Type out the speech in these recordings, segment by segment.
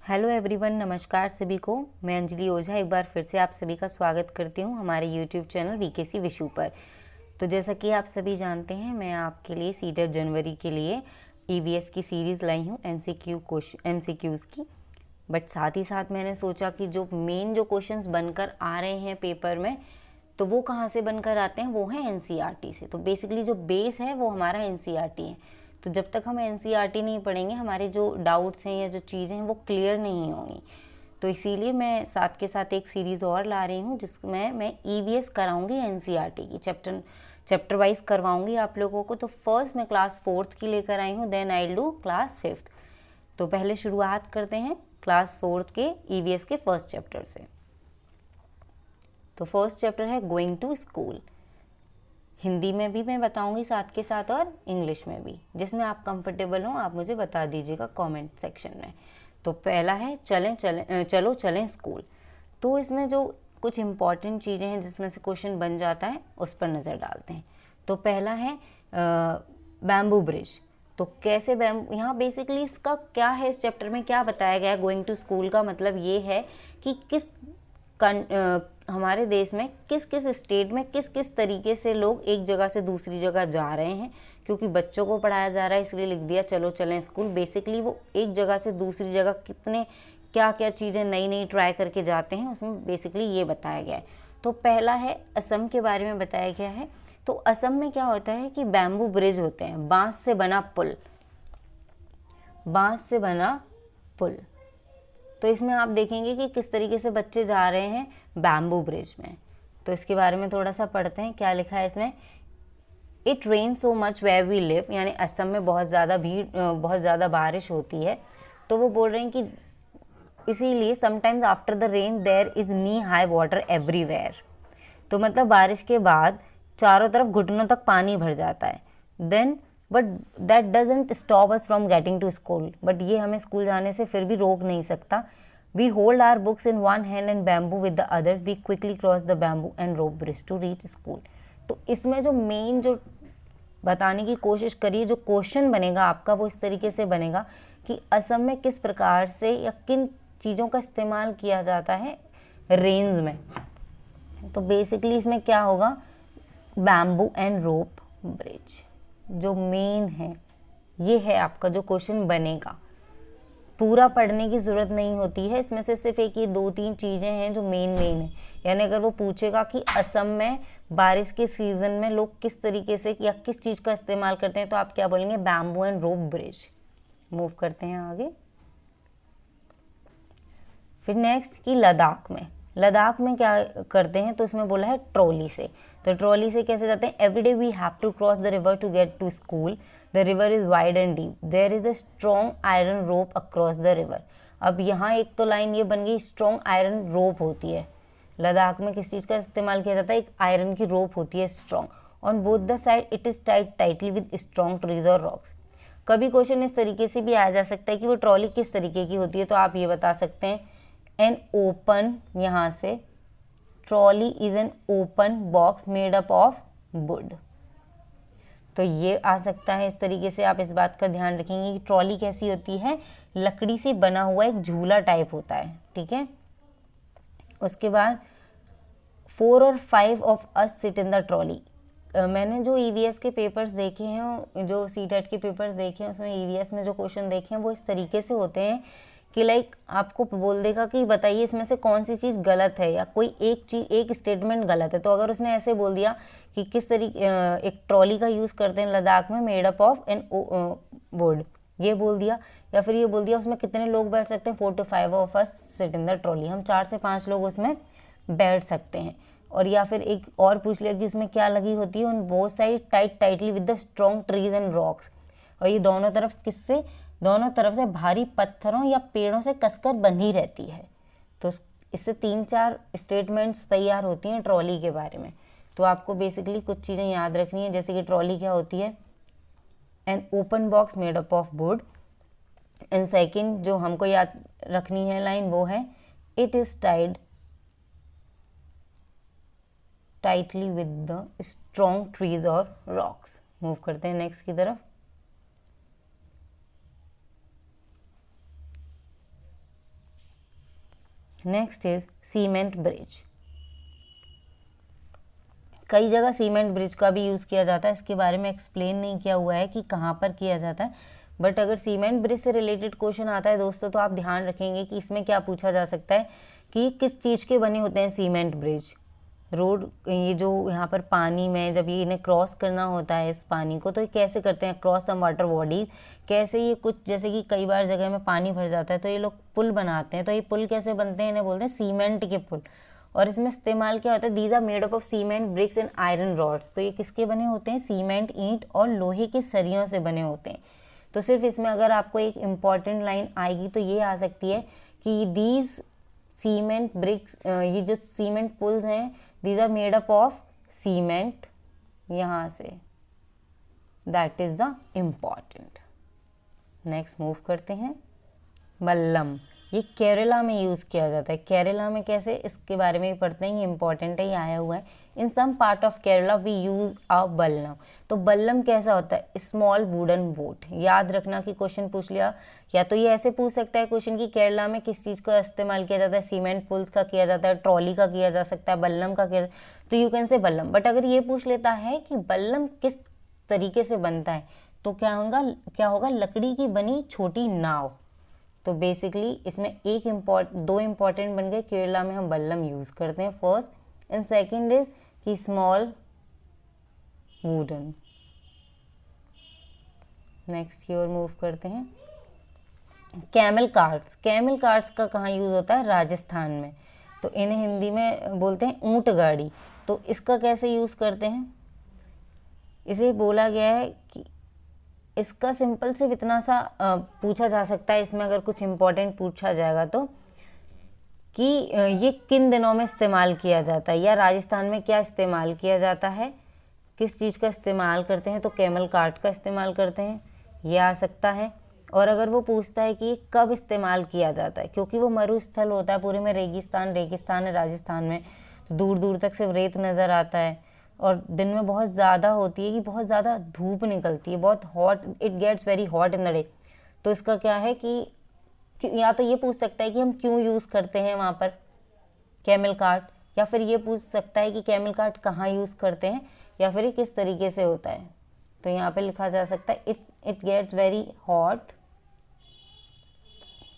Hello everyone, नमस्कार सभी को। मैं अंजलि ओझा एक बार फिर से आप सभी का स्वागत करती हूँ हमारे यूट्यूब चैनल वीकेसी विशु पर। तो जैसा कि आप सभी जानते हैं, मैं आपके लिए सीटेट जनवरी के लिए ईवीएस की सीरीज़ लाई हूँ एमसीक्यूज़ की। बट साथ ही साथ मैंने सोचा कि जो मेन जो क्वेश्चंस बनकर आ रहे हैं पेपर में, तो वो कहाँ से बनकर आते हैं, वो है एनसीईआरटी से। तो बेसिकली जो बेस है वो हमारा एनसीईआरटी है। तो जब तक हम एनसीईआरटी नहीं पढ़ेंगे, हमारे जो डाउट्स हैं या जो चीज़ें हैं वो क्लियर नहीं होंगी। तो इसीलिए मैं साथ के साथ एक सीरीज़ और ला रही हूँ जिसमें मैं ईवीएस कराऊंगी एनसीईआरटी की, चैप्टर वाइज करवाऊंगी आप लोगों को। तो फर्स्ट मैं क्लास 4th की लेकर आई हूँ, then I do class 5th। तो पहले शुरुआत करते हैं क्लास 4th के ईवीएस के फर्स्ट चैप्टर से। तो फर्स्ट चैप्टर है गोइंग टू स्कूल। हिंदी में भी मैं बताऊंगी साथ के साथ और इंग्लिश में भी, जिसमें आप कंफर्टेबल हो आप मुझे बता दीजिएगा कमेंट सेक्शन में। तो पहला है चलो चलें स्कूल। तो इसमें जो कुछ इंपॉर्टेंट चीज़ें हैं जिसमें से क्वेश्चन बन जाता है, उस पर नज़र डालते हैं। तो पहला है बैम्बू ब्रिज। तो कैसे यहाँ बेसिकली इसका क्या है, इस चैप्टर में क्या बताया गया है। गोइंग टू स्कूल का मतलब ये है कि हमारे देश में किस किस स्टेट में किस किस तरीके से लोग एक जगह से दूसरी जगह जा रहे हैं। क्योंकि बच्चों को पढ़ाया जा रहा है, इसलिए लिख दिया चलो चलें स्कूल। बेसिकली वो एक जगह से दूसरी जगह कितने क्या क्या चीज़ें नई नई ट्राई करके जाते हैं, उसमें बेसिकली ये बताया गया है। तो पहला है असम के बारे में बताया गया है। तो असम में क्या होता है कि बैम्बू ब्रिज होते हैं, बांस से बना पुल। तो इसमें आप देखेंगे कि किस तरीके से बच्चे जा रहे हैं बैम्बू ब्रिज में। तो इसके बारे में थोड़ा सा पढ़ते हैं, क्या लिखा है इसमें। It rain so much where we live, यानी असम में बहुत ज़्यादा बारिश होती है। तो वो बोल रहे हैं कि इसीलिए sometimes after the rain there is knee high water everywhere. तो मतलब बारिश के बाद चारों तरफ घुटनों तक पानी भर जाता है। Then but that doesn't stop us from getting to school. बट ये हमें स्कूल जाने से फिर भी रोक नहीं सकता। We hold our books in one hand and bamboo with the others. We quickly cross the bamboo and rope bridge to reach school. तो इसमें जो मेन जो बताने की कोशिश करिए, जो क्वेश्चन बनेगा आपका वो इस तरीके से बनेगा कि असम में किस प्रकार से या किन चीज़ों का इस्तेमाल किया जाता है रेंज में। तो बेसिकली इसमें क्या होगा, बैम्बू एंड रोप ब्रिज जो मेन है, ये है आपका जो क्वेश्चन बनेगा। पूरा पढ़ने की ज़रूरत नहीं होती है, इसमें से सिर्फ एक ये 2-3 चीज़ें हैं जो मेन है। यानी अगर वो पूछेगा कि असम में बारिश के सीज़न में लोग किस तरीके से या किस चीज़ का इस्तेमाल करते हैं, तो आप क्या बोलेंगे, bamboo and rope bridge. Move करते हैं आगे। फिर नेक्स्ट कि लद्दाख में क्या करते हैं, तो इसमें बोला है ट्रॉली से। तो ट्रॉली से कैसे जाते हैं, every day we have to cross the river to get to school. The river is wide and deep, there is a strong iron rope across the river. अब यहाँ एक तो लाइन ये बन गई, स्ट्रॉन्ग आयरन रोप होती है। लद्दाख में किस चीज़ का इस्तेमाल किया जाता है, एक आयरन की रोप होती है strong. On both the side it is tightly with strong trees और रॉक्स। कभी क्वेश्चन इस तरीके से भी आ जा सकता है कि वो ट्रॉली किस तरीके की होती है, तो आप ये बता सकते हैं एन ओपन, यहाँ से trolley is an open box made up of would. तो ये आ सकता है इस तरीके से। आप इस बात का ध्यान रखेंगे कि ट्रॉली कैसी होती है, लकड़ी से बना हुआ एक झूला टाइप होता है, ठीक है। उसके बाद 4 और 5 of us sit in the trolley. मैंने जो ईवीएस के पेपर्स देखे हैं, जो सीटेट के पेपर्स देखे हैं, उसमें ईवीएस में जो क्वेश्चन देखे हैं वो इस तरीके से होते हैं कि लाइक आपको बोल देगा कि बताइए इसमें से कौन सी चीज़ गलत है या कोई एक स्टेटमेंट गलत है। तो अगर उसने ऐसे बोल दिया कि किस तरीके एक ट्रॉली का यूज़ करते हैं लद्दाख में made up of an wood, ये बोल दिया। या फिर ये बोल दिया उसमें कितने लोग बैठ सकते हैं, 4 to 5 of us sit in the trolley, हम 4 से 5 लोग उसमें बैठ सकते हैं। और या फिर एक और पूछ लिया कि उसमें क्या लगी होती है, उन both side tightly with the strong trees and rocks. और ये दोनों तरफ से भारी पत्थरों या पेड़ों से कसकर बंधी रहती है। तो इससे 3-4 स्टेटमेंट्स तैयार होती हैं ट्रॉली के बारे में। तो आपको बेसिकली कुछ चीज़ें याद रखनी है, जैसे कि ट्रॉली क्या होती है, an open box made up of would. And second जो हमको याद रखनी है लाइन, वो है it is tightly with the strong trees और रॉक्स। मूव करते हैं नेक्स्ट की तरफ। Next is cement bridge. कई जगह सीमेंट ब्रिज का भी यूज़ किया जाता है, इसके बारे में एक्सप्लेन नहीं किया हुआ है कि कहाँ पर किया जाता है, बट अगर सीमेंट ब्रिज से रिलेटेड क्वेश्चन आता है दोस्तों तो आप ध्यान रखेंगे कि इसमें क्या पूछा जा सकता है कि किस चीज़ के बने होते हैं सीमेंट ब्रिज। रोड, ये जो यहाँ पर पानी में जब ये इन्हें क्रॉस करना होता है इस पानी को, तो ये कैसे करते हैं, क्रॉस सम वाटर बॉडीज, कैसे ये कुछ, जैसे कि कई बार जगह में पानी भर जाता है तो ये लोग पुल बनाते हैं, तो ये पुल कैसे बनते हैं, इन्हें बोलते हैं सीमेंट के पुल। और इसमें इस्तेमाल क्या होता है, these are made up of cement bricks and iron rods. तो ये किसके बने होते हैं, सीमेंट, ईंट और लोहे के सरियों से बने होते हैं। तो सिर्फ इसमें अगर आपको एक इम्पॉर्टेंट लाइन आएगी तो ये आ सकती है कि दीज सीमेंट ब्रिक्स, ये जो सीमेंट पुल्स हैं, these are made up of cement, यहाँ से, that is the important. Next move करते हैं, बल्लम। ये केरला में यूज़ किया जाता है। केरला में कैसे, इसके बारे में भी पढ़ते हैं, ये इंपॉर्टेंट है, ये आया हुआ है। In some part of Kerala we use a ballam. तो बल्लम कैसा होता है, स्मॉल वुडन बोट। याद रखना कि क्वेश्चन पूछ लिया, या तो ये ऐसे पूछ सकता है क्वेश्चन कि केरला में किस चीज़ का इस्तेमाल किया जाता है, सीमेंट पुल्स का किया जाता है, ट्रॉली का किया जा सकता है, बल्लम का किया, तो you can say Ballam. But अगर ये पूछ लेता है कि बल्लम किस तरीके से बनता है, तो क्या होगा, लकड़ी की बनी छोटी नाव। तो बेसिकली इसमें दो इम्पॉर्टेंट बन गए, केरला में हम बल्लम यूज़ करते हैं फर्स्ट, एंड सेकंड इज कि स्मॉल वुडन। नेक्स्ट की ओर मूव करते हैं, कैमल कार्ट्स। कैमल कार्ट्स का कहाँ यूज़ होता है, राजस्थान में। तो इन्हें हिंदी में बोलते हैं ऊंट गाड़ी। तो इसका कैसे यूज़ करते हैं, इसे बोला गया है कि इसका सिंपल सिर्फ इतना सा पूछा जा सकता है, इसमें अगर कुछ इम्पोर्टेंट पूछा जाएगा तो, कि ये किन दिनों में इस्तेमाल किया जाता है, या राजस्थान में क्या इस्तेमाल किया जाता है, किस चीज़ का इस्तेमाल करते हैं, तो कैमल कार्ट का इस्तेमाल करते हैं, ये आ सकता है। और अगर वो पूछता है कि कब इस्तेमाल किया जाता है, क्योंकि वो मरुस्थल होता है, पूरे में रेगिस्तान है राजस्थान में, तो दूर दूर तक सिर्फ रेत नज़र आता है, और दिन में बहुत ज़्यादा होती है कि बहुत ज़्यादा धूप निकलती है, बहुत hot, it gets very hot in the day. तो इसका क्या है कि या तो ये पूछ सकता है कि हम क्यों यूज़ करते हैं वहाँ पर कैमल कार्ट, या फिर ये पूछ सकता है कि कैमल कार्ट कहाँ यूज़ करते हैं, या फिर ये किस तरीके से होता है। तो यहाँ पे लिखा जा सकता है it gets very hot,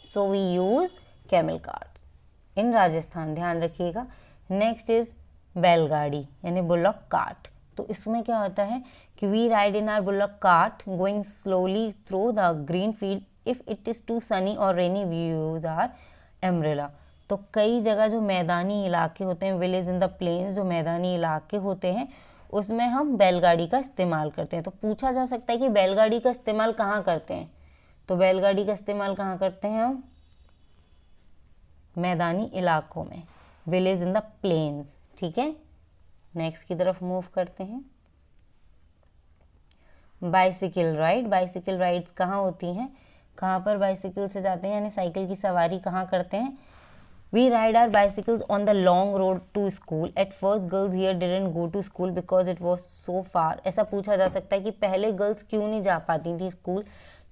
so we use camel cart in Rajasthan, ध्यान रखिएगा। नेक्स्ट इज बैलगाड़ी यानी बुलक कार्ट। तो इसमें क्या होता है कि we ride in our bullock cart going slowly through the green field, if it is too sunny और rainy we use our umbrella. तो कई जगह जो मैदानी इलाके होते हैं, विलेज इन द प्लेन्स, जो मैदानी इलाके होते हैं, उसमें हम बैलगाड़ी का इस्तेमाल करते हैं। तो पूछा जा सकता है कि बैलगाड़ी का इस्तेमाल कहाँ करते हैं, तो बैलगाड़ी का इस्तेमाल कहाँ करते हैं हम, मैदानी इलाकों में, विलेज इन द प्लेन्स, ठीक है। नेक्स्ट की तरफ मूव करते हैं, बाइसिकल राइड। बाइसिकल राइड्स कहाँ होती हैं, कहाँ पर बाइसिकल से जाते हैं, यानी साइकिल की सवारी कहाँ करते हैं। We ride our bicycles on the long road to school, at first girls here didn't go to school because it was so far. ऐसा पूछा जा सकता है कि पहले गर्ल्स क्यों नहीं जा पाती थी स्कूल,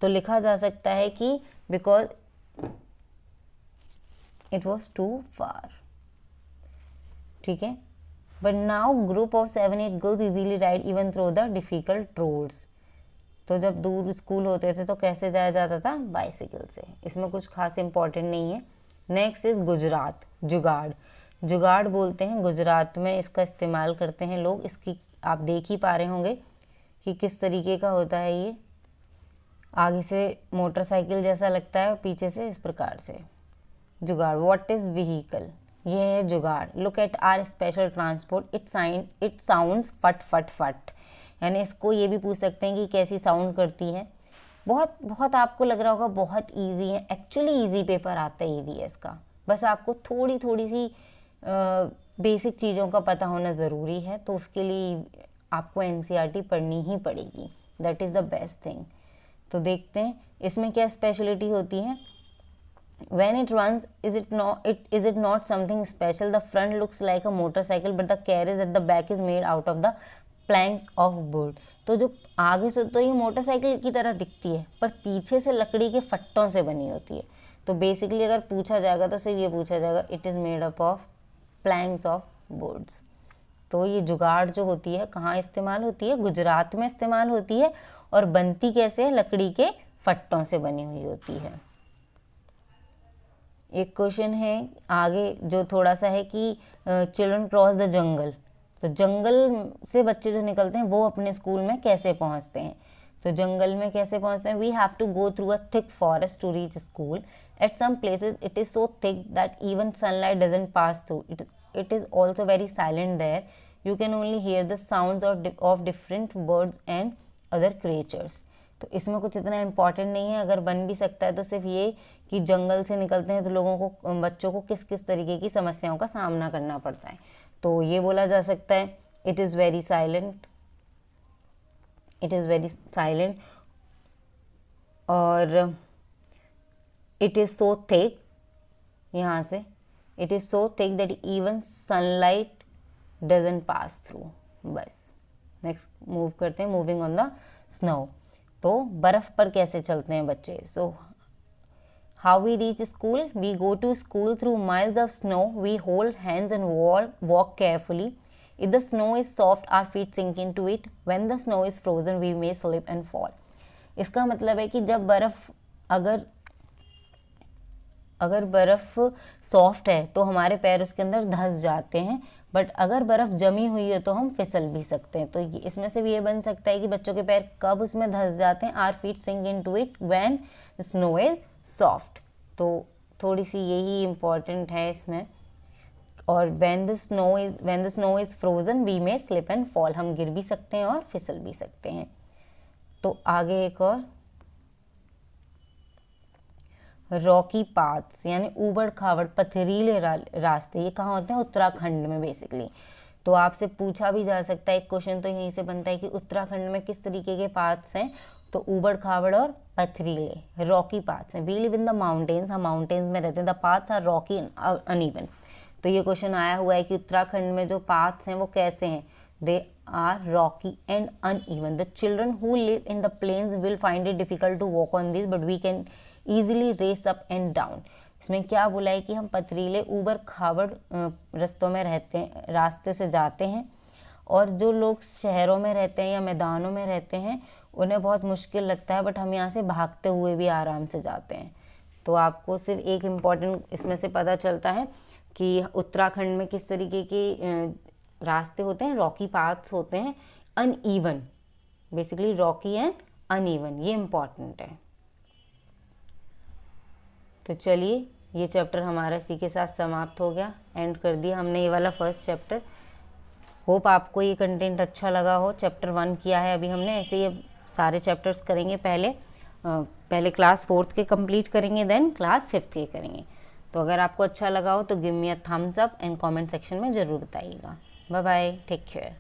तो लिखा जा सकता है कि because it was too far, ठीक है। But now group of 7-8 girls easily ride even through the difficult roads. तो जब दूर स्कूल होते थे तो कैसे जाया जाता था, बाइसिकल से। इसमें कुछ खास इंपॉर्टेंट नहीं है। नेक्स्ट इज गुजरात, जुगाड़। जुगाड़ बोलते हैं गुजरात में, इसका इस्तेमाल करते हैं लोग। इसकी आप देख ही पा रहे होंगे कि किस तरीके का होता है ये, आगे से मोटरसाइकिल जैसा लगता है, पीछे से इस प्रकार से। जुगाड़, व्हाट इज व्हीकल, ये है jugaad. Look at our special transport, it sounds फट फट फट, यानी इसको ये भी पूछ सकते हैं कि कैसी साउंड करती है। बहुत बहुत आपको लग रहा होगा बहुत इजी है, एक्चुअली इजी पेपर आता है ईवीएस का, बस आपको थोड़ी थोड़ी सी बेसिक चीज़ों का पता होना ज़रूरी है, तो उसके लिए आपको एनसीईआरटी पढ़नी ही पड़ेगी, that is the best thing. तो देखते हैं इसमें क्या स्पेशलिटी होती है। When it runs, is it not something special? The front looks like a motorcycle, but the carriage at the back is made out of the planks of wood. तो जो आगे से तो ये मोटरसाइकिल की तरह दिखती है, पर पीछे से लकड़ी के फट्टों से बनी होती है। तो बेसिकली अगर पूछा जाएगा तो सिर्फ ये पूछा जाएगा it is made up of Planck's of boards. तो ये जुगाड़ जो होती है कहाँ इस्तेमाल होती है, गुजरात में इस्तेमाल होती है, और बनती कैसे है, लकड़ी के फट्टों से बनी हुई होती है। एक क्वेश्चन है आगे जो थोड़ा सा है कि चिल्ड्रन क्रॉस द जंगल, तो जंगल से बच्चे जो निकलते हैं वो अपने स्कूल में कैसे पहुंचते हैं। तो जंगल में कैसे पहुंचते हैं, we have to go through a thick forest to reach school. At some places it is so thick that even sunlight doesn't pass through it is also very silent there, you can only hear the sounds of different birds and other creatures. तो इसमें कुछ इतना important नहीं है, अगर बन भी सकता है तो सिर्फ ये कि जंगल से निकलते हैं तो लोगों को, बच्चों को किस किस तरीके की समस्याओं का सामना करना पड़ता है। तो ये बोला जा सकता है it is very silent, it is very silent, और इट इज़ सो थिक, यहाँ से it is so thick that even sunlight doesn't pass through. बस नेक्स्ट मूव करते हैं, मूविंग ऑन द स्नो। तो बर्फ़ पर कैसे चलते हैं बच्चे। So how we reach school, we go to school through miles of snow, we hold hands and walk carefully. If the snow is soft, our feet sink into it. When the snow is frozen, we may slip and fall. इसका मतलब है कि जब बर्फ़ अगर बर्फ़ soft है तो हमारे पैर उसके अंदर धंस जाते हैं, बट अगर बर्फ़ जमी हुई है तो हम फिसल भी सकते हैं। तो इसमें से भी ये बन सकता है कि बच्चों के पैर कब उसमें धंस जाते हैं, our feet sink into it when snow is soft. तो थोड़ी सी यही इम्पॉर्टेंट है इसमें। और when the snow is frozen we may slip and fall, हम गिर भी सकते हैं और फिसल भी सकते हैं। तो आगे एक और रॉकी पाथ्स यानी ऊबड़ खाबड़ पथरीले रास्ते, ये कहाँ होते हैं, उत्तराखंड में बेसिकली। तो आपसे पूछा भी जा सकता है, एक क्वेश्चन तो यहीं से बनता है कि उत्तराखंड में किस तरीके के पाथ्स हैं। तो ऊबड़ खाबड़ और पथरीले रॉकी पाथ्स हैं। We live in the mountains, हम माउंटेन्स में रहते हैं। The paths are rocky uneven. तो ये क्वेश्चन आया हुआ है कि उत्तराखंड में जो पाथ्स हैं वो कैसे हैं, they are rocky and uneven. The children who live in the plains will find it difficult to walk on this but we can easily race up and down. इसमें क्या बोला है कि हम पथरीले ऊबड़ खाबड़ रास्तों में रहते हैं, रास्ते से जाते हैं, और जो लोग शहरों में रहते हैं या मैदानों में रहते हैं उन्हें बहुत मुश्किल लगता है, बट हम यहाँ से भागते हुए भी आराम से जाते हैं। तो आपको सिर्फ एक इम्पॉर्टेंट इसमें से पता चलता है कि उत्तराखंड में किस तरीके के रास्ते होते हैं, रॉकी पाथ्स होते हैं, uneven, basically Rocky and uneven, ये इम्पॉर्टेंट है। तो चलिए ये चैप्टर हमारा इसी के साथ समाप्त हो गया, एंड कर दिया हमने ये वाला फर्स्ट चैप्टर। होप आपको ये कंटेंट अच्छा लगा हो। चैप्टर 1 किया है अभी हमने, ऐसे ये सारे चैप्टर्स करेंगे। पहले क्लास 4th के कंप्लीट करेंगे, देन क्लास 5th के करेंगे। तो अगर आपको अच्छा लगा हो तो give me a thumbs up and comment section में ज़रूर बताइएगा। Bye bye, take care.